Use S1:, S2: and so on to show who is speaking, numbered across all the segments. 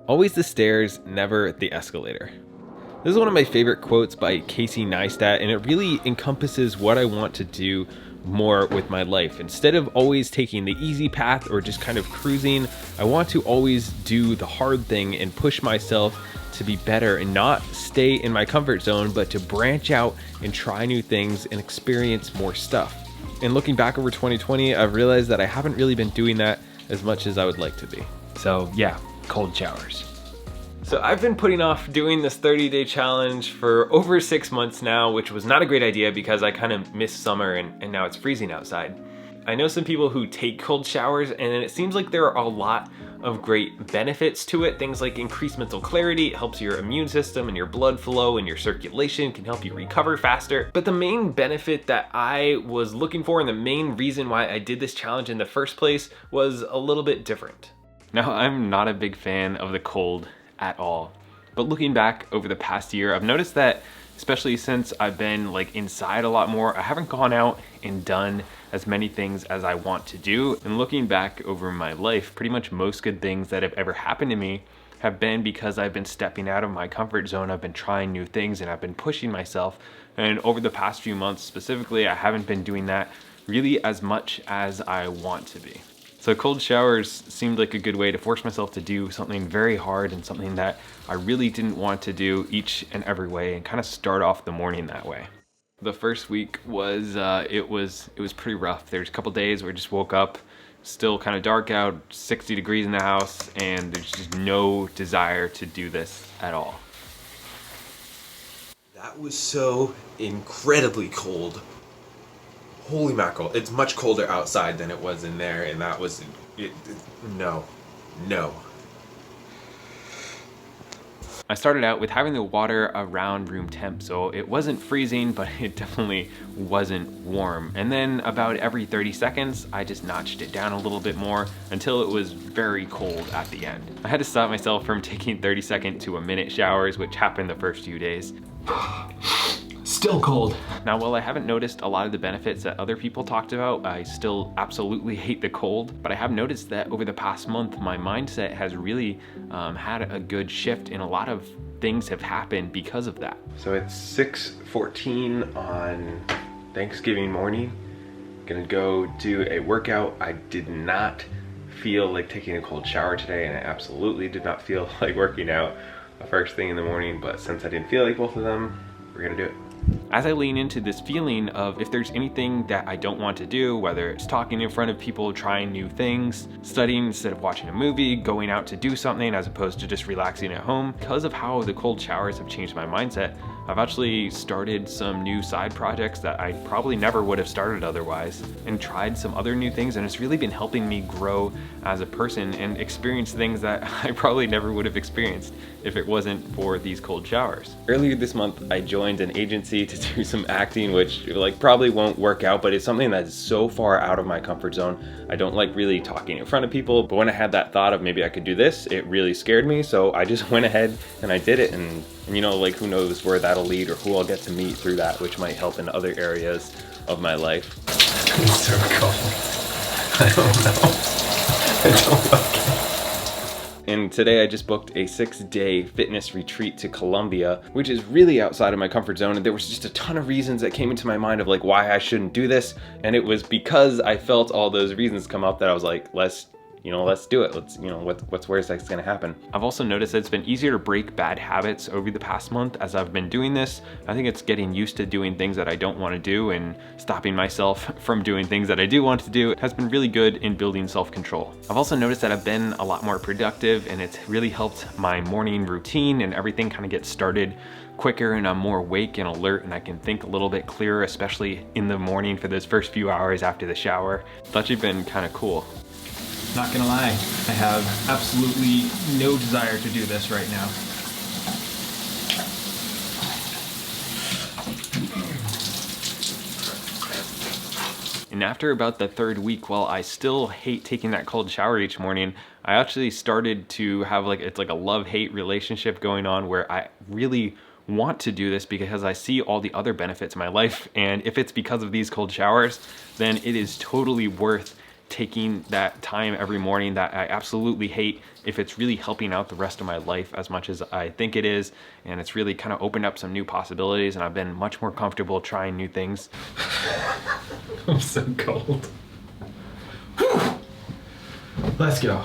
S1: Always the stairs, never the escalator. This is one of my favorite quotes by Casey Neistat, and it really encompasses what I want to do more with my life. Instead of always taking the easy path or just kind of cruising, I want to always do the hard thing and push myself to be better and not stay in my comfort zone, but to branch out and try new things and experience more stuff. And looking back over 2020, I've realized that I haven't really been doing that as much as I would like to be. So yeah, cold showers. So I've been putting off doing this 30-day challenge for over 6 months now, which was not a great idea because I kind of missed summer and now it's freezing outside. I know some people who take cold showers, and it seems like there are a lot of great benefits to it. Things like increased mental clarity, it helps your immune system and your blood flow and your circulation, can help you recover faster. But the main benefit that I was looking for and the main reason why I did this challenge in the first place was a little bit different. Now, I'm not a big fan of the cold at all. But looking back over the past year, I've noticed that, especially since I've been like inside a lot more, I haven't gone out and done as many things as I want to do. And looking back over my life, pretty much most good things that have ever happened to me have been because I've been stepping out of my comfort zone. I've been trying new things and I've been pushing myself. And over the past few months specifically, I haven't been doing that really as much as I want to be. So cold showers seemed like a good way to force myself to do something very hard and something that I really didn't want to do each and every way, and kind of start off the morning that way. The first week was it was pretty rough. There's a couple days where I just woke up, still kind of dark out, 60 degrees in the house, and there's just no desire to do this at all.
S2: That was so incredibly cold. Holy mackerel, it's much colder outside than it was in there, and that was, no.
S1: I started out with having the water around room temp, so it wasn't freezing, but it definitely wasn't warm. And then about every 30 seconds, I just notched it down a little bit more until it was very cold at the end. I had to stop myself from taking 30-second to a minute showers, which happened the first few days.
S3: Still cold.
S1: Now, while I haven't noticed a lot of the benefits that other people talked about, I still absolutely hate the cold, but I have noticed that over the past month, my mindset has really had a good shift, and a lot of things have happened because of that.
S2: So it's 6:14 on Thanksgiving morning. Gonna go do a workout. I did not feel like taking a cold shower today, and I absolutely did not feel like working out the first thing in the morning, but since I didn't feel like both of them, we're gonna do it.
S1: As I lean into this feeling of if there's anything that I don't want to do, whether it's talking in front of people, trying new things, studying instead of watching a movie, going out to do something as opposed to just relaxing at home, because of how the cold showers have changed my mindset, I've actually started some new side projects that I probably never would have started otherwise, and tried some other new things, and it's really been helping me grow as a person and experience things that I probably never would have experienced if it wasn't for these cold showers. Earlier this month, I joined an agency to do some acting, which probably won't work out, but it's something that's so far out of my comfort zone. I don't like really talking in front of people, but when I had that thought of maybe I could do this, it really scared me, so I just went ahead and I did it, and who knows where that'll lead or who I'll get to meet through that, which might help in other areas of my life.
S2: It's so cold. I don't like it.
S1: And today I just booked a 6-day fitness retreat to Colombia, which is really outside of my comfort zone. And there was just a ton of reasons that came into my mind of why I shouldn't do this. And it was because I felt all those reasons come up that I was like, let's do it. What's worst that's gonna happen. I've also noticed that it's been easier to break bad habits over the past month as I've been doing this. I think it's getting used to doing things that I don't want to do and stopping myself from doing things that I do want to do. It has been really good in building self-control. I've also noticed that I've been a lot more productive, and it's really helped my morning routine, and everything kind of gets started quicker, and I'm more awake and alert, and I can think a little bit clearer, especially in the morning for those first few hours after the shower. It's actually been kind of cool.
S3: Not gonna lie, I have absolutely no desire to do this right now.
S1: And after about the third week, while I still hate taking that cold shower each morning, I actually started to have it's like a love-hate relationship going on, where I really want to do this because I see all the other benefits in my life. And if it's because of these cold showers, then it is totally worth taking that time every morning that I absolutely hate, if it's really helping out the rest of my life as much as I think it is, and it's really kind of opened up some new possibilities, and I've been much more comfortable trying new things. I'm so cold. Let's go.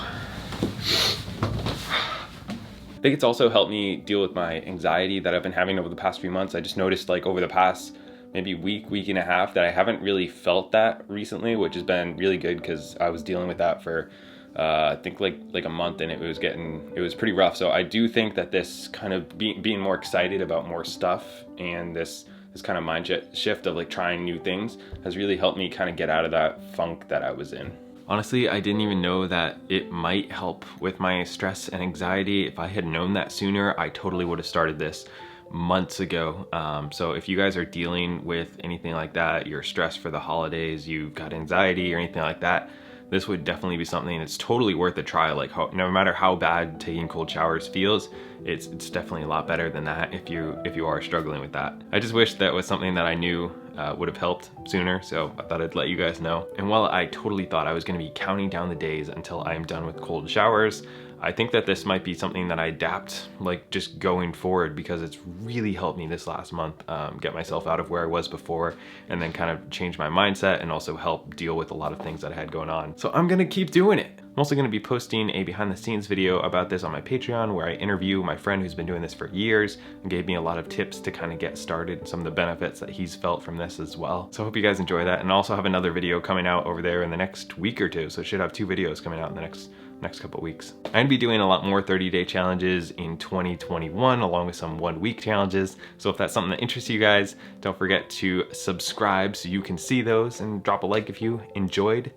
S1: I think it's also helped me deal with my anxiety that I've been having over the past few months. I just noticed like over the past maybe week and a half that I haven't really felt that recently, which has been really good because I was dealing with that for I think like a month, and it was pretty rough. So I do think that this kind of being more excited about more stuff and this kind of mindset shift of like trying new things has really helped me kind of get out of that funk that I was in. Honestly, I didn't even know that it might help with my stress and anxiety. If I had known that sooner, I totally would have started this months ago. So if you guys are dealing with anything like that, you're stressed for the holidays, you've got anxiety or anything like that, this would definitely be something that's totally worth a try. Like no matter how bad taking cold showers feels, it's definitely a lot better than that if you are struggling with that. I just wish that was something that I knew would have helped sooner, so I thought I'd let you guys know. And while I totally thought I was gonna be counting down the days until I am done with cold showers, I think that this might be something that I adapt like just going forward, because it's really helped me this last month get myself out of where I was before, and then kind of change my mindset and also help deal with a lot of things that I had going on. So I'm gonna keep doing it. I'm also gonna be posting a behind the scenes video about this on my Patreon, where I interview my friend who's been doing this for years and gave me a lot of tips to kind of get started, some of the benefits that he's felt from this as well. So I hope you guys enjoy that, and I also have another video coming out over there in the next week or two, so I should have 2 videos coming out in the next couple weeks. I'm gonna be doing a lot more 30-day challenges in 2021, along with some 1-week challenges. So if that's something that interests you guys, don't forget to subscribe so you can see those, and drop a like if you enjoyed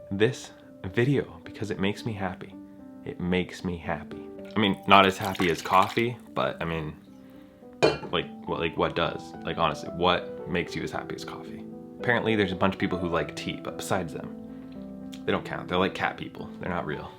S1: this video, because it makes me happy. It makes me happy. I mean, not as happy as coffee, but I mean, like what does? Like honestly, what makes you as happy as coffee? Apparently there's a bunch of people who like tea, but besides them, they don't count. They're like cat people. They're not real.